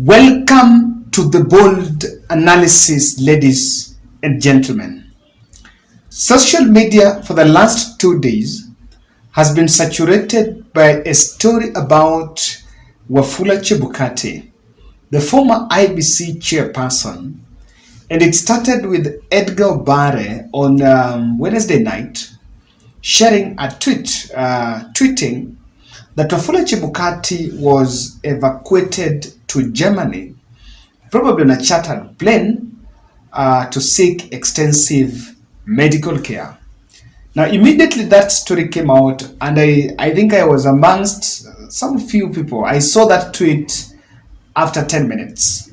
Welcome to the bold analysis, ladies and gentlemen. Social media for the last 2 days has been saturated by a story about Wafula Chebukati, the former IBC chairperson, and it started with Edgar Barre on Wednesday night sharing a tweeting that Wafula Chebukati was evacuated to Germany, probably on a chartered plane, to seek extensive medical care. Now, immediately that story came out, and I think I was amongst some few people. I saw that tweet after 10 minutes.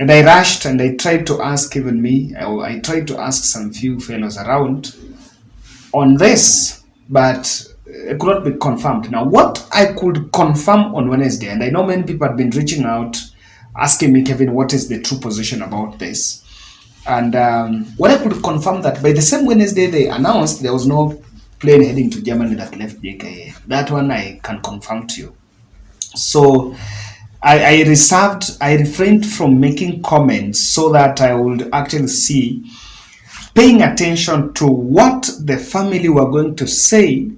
And I rushed and I tried to ask even me, I tried to ask some few fellows around on this, but it could not be confirmed. Now, what I could confirm on Wednesday, and I know many people had been reaching out, asking me, Kevin, what is the true position about this? And what I could confirm that by the same Wednesday they announced there was no plane heading to Germany that left JKA. That one I can confirm to you. So I refrained from making comments so that I would actually see, paying attention to what the family were going to say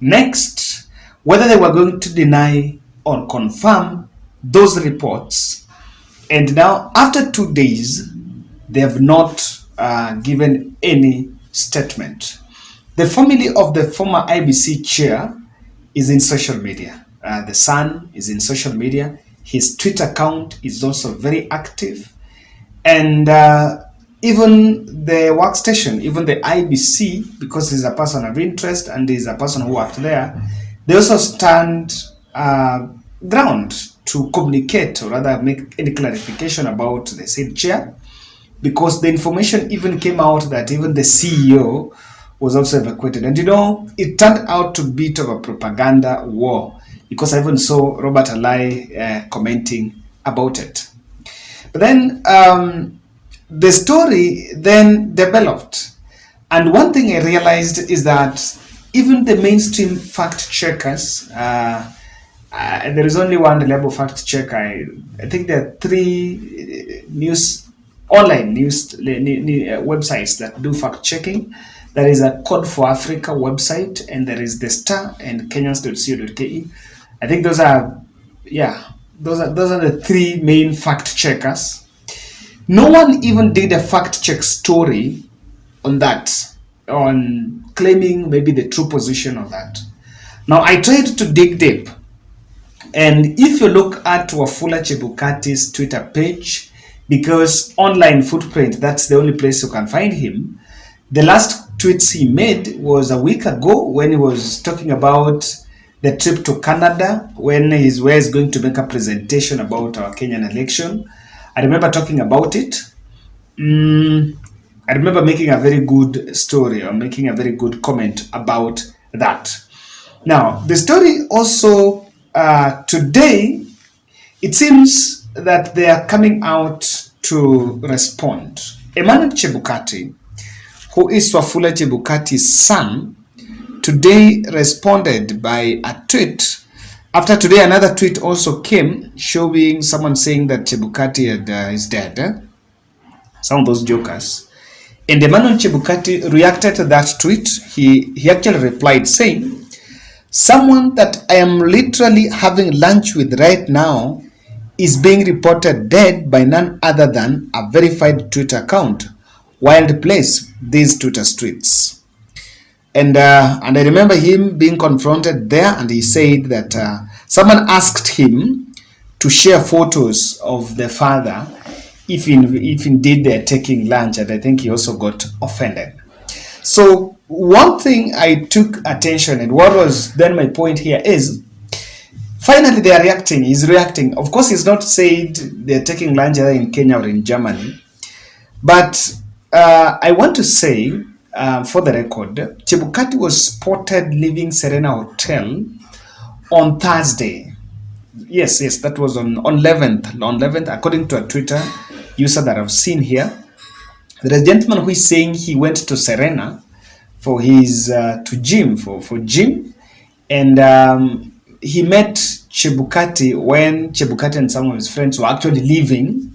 next, whether they were going to deny or confirm those reports. And now, after 2 days, they have not given any statement. The family of the former IBC chair is in social media. The son is in social media. His Twitter account is also very active. And even the workstation, even the IBC, because he's a person of interest and he's a person who worked there, they also stand ground to communicate or rather make any clarification about the said chair, because the information even came out that even the CEO was also evacuated. And it turned out to be a bit of a propaganda war, because I even saw Robert Alai commenting about it. But then the story then developed. And one thing I realized is that even the mainstream fact checkers, there is only one reliable fact checker. I think there are 3 online news websites that do fact checking. There is a Code for Africa website, and there is the Star and Kenyans.co.ke. I think those are the 3 main fact checkers. No one even did a fact check story on that, on claiming maybe the true position of that. Now, I tried to dig deep, and if you look at Wafula Chebukati's Twitter page, because online footprint, that's the only place you can find him. The last tweets he made was a week ago when he was talking about the trip to Canada, when he's going to make a presentation about our Kenyan election. I remember talking about it. I remember making a very good story or making a very good comment about that. Now, the story also today, it seems that they are coming out to respond. Emmanuel Chebukati, who is Wafula Chebukati's son, today responded by a tweet. After today, another tweet also came showing someone saying that Chebukati is dead. Some of those jokers. And Emmanuel Chebukati reacted to that tweet. He actually replied saying, "Someone that I am literally having lunch with right now is being reported dead by none other than a verified Twitter account. Wild place, these Twitter streets." And I remember him being confronted there, and he said that someone asked him to share photos of the father if indeed they're taking lunch, and I think he also got offended. So one thing I took attention, and what was then my point here is, finally they are reacting. He's reacting. Of course, he's not said they're taking lunch either in Kenya or in Germany, but I want to say, for the record, Chebukati was spotted leaving Serena Hotel on Thursday. Yes, that was on 11th, according to a Twitter user that I've seen here. There is a gentleman who is saying he went to Serena for his to gym for gym, and he met Chebukati when Chebukati and some of his friends were actually leaving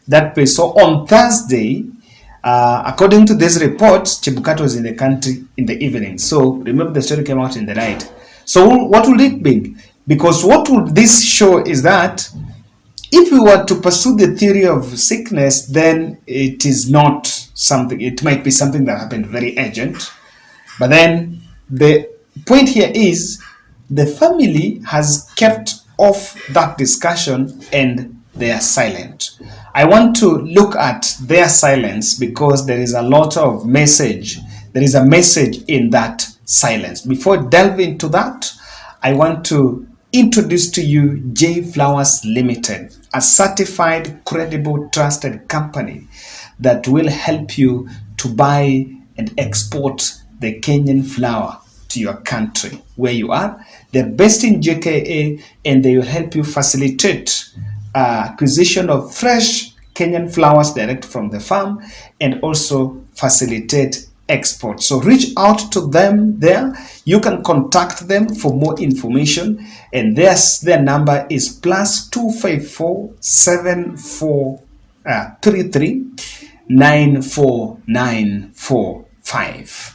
that place. So on Thursday, according to this report, Chebukati was in the country in the evening. So remember, the story came out in the night. So what will it be? Because what would this show is that if we were to pursue the theory of sickness, then it is not something, it might be something that happened very urgent. But then the point here is the family has kept off that discussion and they are silent. I want to look at their silence because there is a lot of message. There is a message in that silence. Before delving into that, I want to introduce to you J Flowers Limited, a certified, credible, trusted company that will help you to buy and export the Kenyan flower to your country where you are. They're based in JKA and they will help you facilitate acquisition of fresh Kenyan flowers direct from the farm and also facilitate export. So reach out to them there. You can contact them for more information, and their number is plus 254 7433 94945.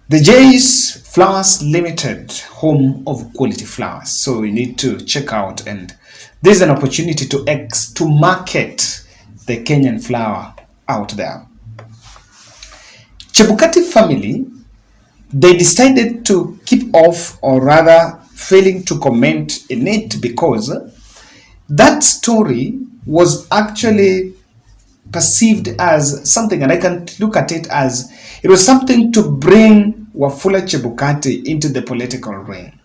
The J's Flowers Limited, home of quality flowers. So you need to check out, and this is an opportunity to market the Kenyan flower out there. Chebukati family, they decided to keep off, or rather failing to comment in it, because that story was actually perceived as something, and I can look at it as it was something to bring Wafula Chebukati into the political ring.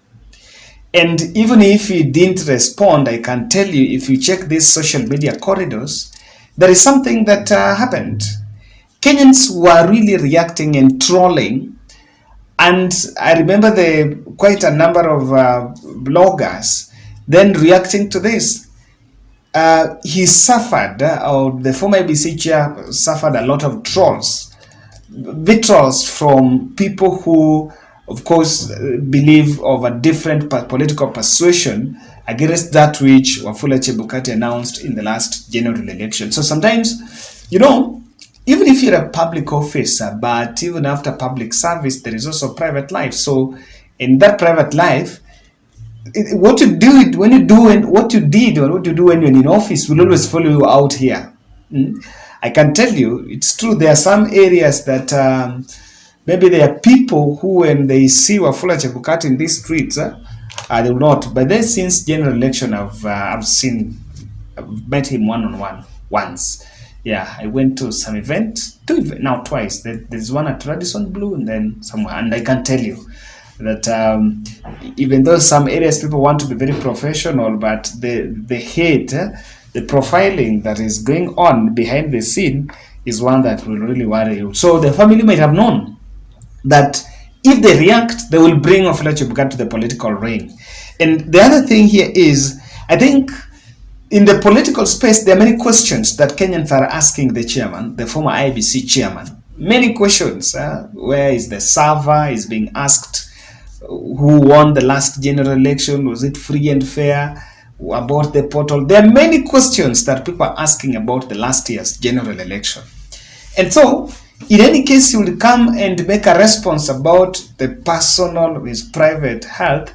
And even if he didn't respond, I can tell you, if you check these social media corridors, there is something that happened. Kenyans were really reacting and trolling, and I remember quite a number of bloggers then reacting to this. He suffered, or the former ABC chair suffered a lot of trolls, vitriol from people who, of course, believe of a different political persuasion against that which Wafula Chebukati announced in the last general election. So sometimes, even if you're a public officer, but even after public service, there is also private life. So in that private life, what you do when you do and what you did or what you do when you're in office will always follow you out here. I can tell you, it's true. There are some areas that maybe there are people who, when they see Wafula Chebukati in these streets, they will not. But then, since general election, I've met him one-on-one once. Yeah, I went to some event, twice. There's one at Radisson Blue and then somewhere. And I can tell you that even though some areas people want to be very professional, but the hate, the profiling that is going on behind the scene is one that will really worry you. So the family might have known that if they react, they will bring Wafula Chebukati to the political ring. And the other thing here is, I think, in the political space, there are many questions that Kenyans are asking the chairman, the former IBC chairman. Many questions. Where is the server? Is being asked. Who won the last general election? Was it free and fair? About the portal. There are many questions that people are asking about the last year's general election. And so, in any case, you will come and make a response about the personal, his private health.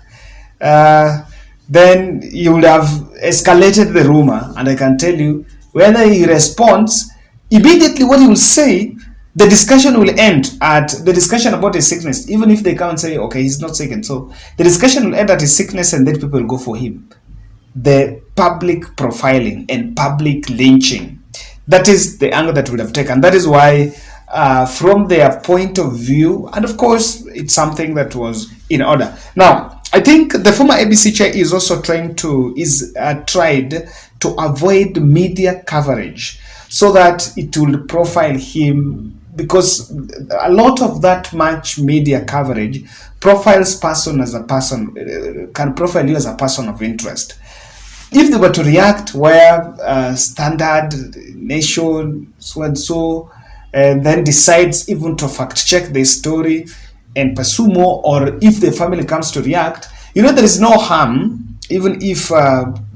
Then you would have escalated the rumor, and I can tell you, whether he responds, immediately what he will say, the discussion will end at the discussion about his sickness, even if they come and say, okay, he's not sick, and so the discussion will end at his sickness, and then people will go for him. The public profiling and public lynching, that is the angle that we would have taken. That is why, from their point of view, and of course, it's something that was in order. Now, I think the former ABC chair is also tried to avoid media coverage so that it will profile him, because a lot of that much media coverage profiles person as a person, can profile you as a person of interest. If they were to react where Standard, Nation, so and so, and then decides even to fact check the story and pursue more, or if the family comes to react, there is no harm Even if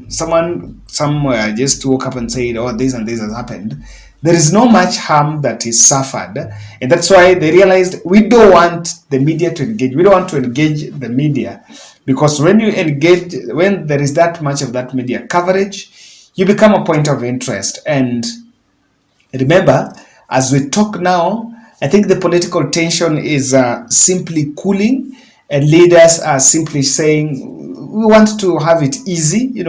someone somewhere just woke up and said, "Oh, this and this has happened," there is no much harm that is suffered, and that's why they realized we don't want the media to engage. We don't want to engage the media because when you engage, when there is that much of that media coverage, you become a point of interest. And remember, as we talk now, I think the political tension is simply cooling, and leaders are simply saying, we want to have it easy,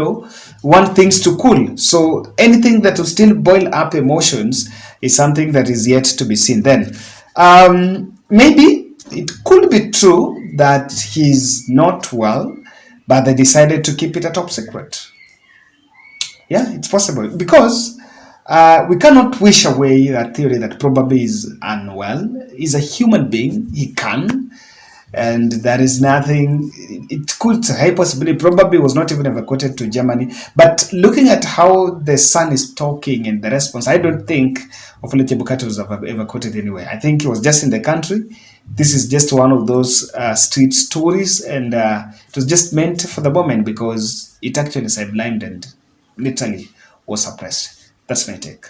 want things to cool. So anything that will still boil up emotions is something that is yet to be seen. Then, maybe it could be true that he's not well, but they decided to keep it a top secret. Yeah, it's possible because we cannot wish away that theory that probably is unwell. He's a human being. He can, and there is nothing. It could high possibility probably was not even evacuated to Germany. But looking at how the son is talking and the response, I don't think hopefully Chebukati was evacuated anyway. I think he was just in the country. This is just one of those street stories, and it was just meant for the moment because it actually sidelined and literally was suppressed. That's my take.